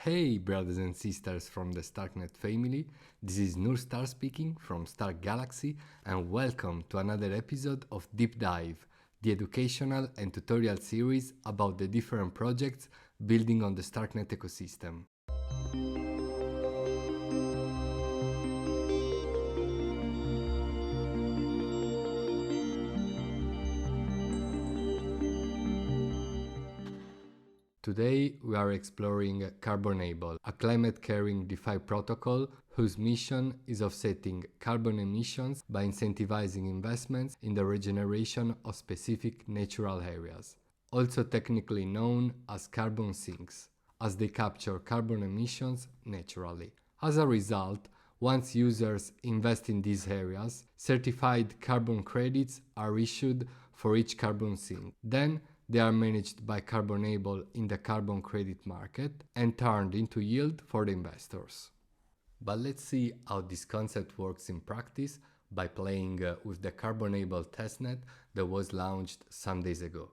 Hey brothers and sisters from the StarkNet family, this is Nurstar speaking from Stark Galaxy and welcome to another episode of Deep Dive, the educational and tutorial series about the different projects building on the StarkNet ecosystem. Today we are exploring Carbonable, a climate-caring DeFi protocol whose mission is offsetting carbon emissions by incentivizing investments in the regeneration of specific natural areas, also technically known as carbon sinks, as they capture carbon emissions naturally. As a result, once users invest in these areas, certified carbon credits are issued for each carbon sink. Then they are managed by Carbonable in the carbon credit market and turned into yield for the investors. But let's see how this concept works in practice by playing with the Carbonable testnet that was launched some days ago.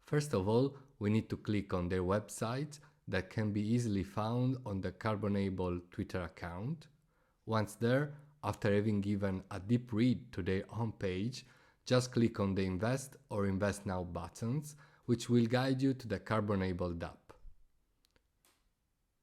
First of all, we need to click on their website that can be easily found on the Carbonable Twitter account. Once there, after having given a deep read to their homepage, just click on the Invest or Invest Now buttons, which will guide you to the Carbonable dApp.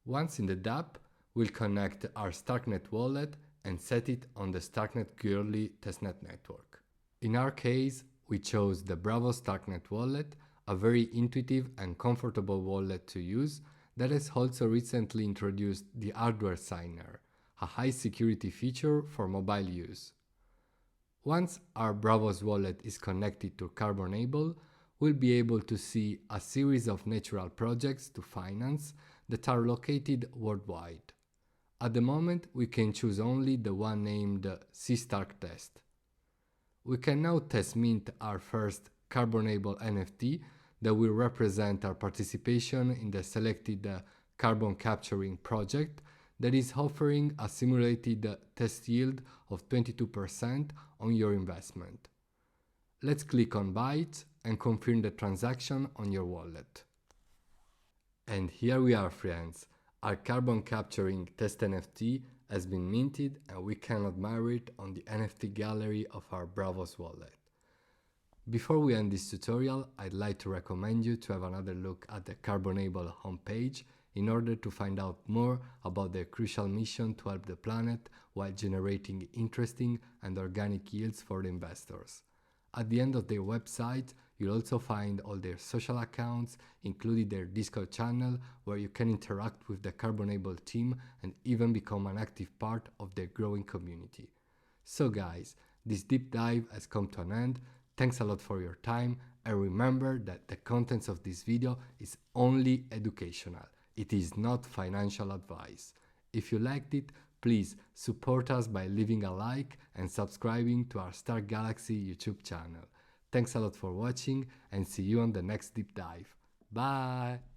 Once in the dApp, we'll connect our StarkNet wallet and set it on the StarkNet Girly testnet network. In our case, we chose the Bravo StarkNet wallet, a very intuitive and comfortable wallet to use that has also recently introduced the hardware signer, a high security feature for mobile use. Once our Bravos wallet is connected to Carbonable, we'll be able to see a series of natural projects to finance that are located worldwide. At the moment, we can choose only the one named C-Stark Test. We can now test mint our first Carbonable NFT that will represent our participation in the selected carbon capturing project that is offering a simulated test yield of 22% on your investment. Let's click on Buy It and confirm the transaction on your wallet. And here we are, friends. Our carbon capturing test NFT has been minted and we can admire it on the NFT gallery of our Bravos wallet. Before we end this tutorial, I'd like to recommend you to have another look at the Carbonable homepage in order to find out more about their crucial mission to help the planet while generating interesting and organic yields for the investors. At the end of their website, you'll also find all their social accounts, including their Discord channel, where you can interact with the Carbonable team and even become an active part of their growing community. So guys, this deep dive has come to an end. Thanks a lot for your time, and remember that the contents of this video is only educational. It is not financial advice. If you liked it, please support us by leaving a like and subscribing to our Stark Galaxy YouTube channel. Thanks a lot for watching and see you on the next deep dive. Bye!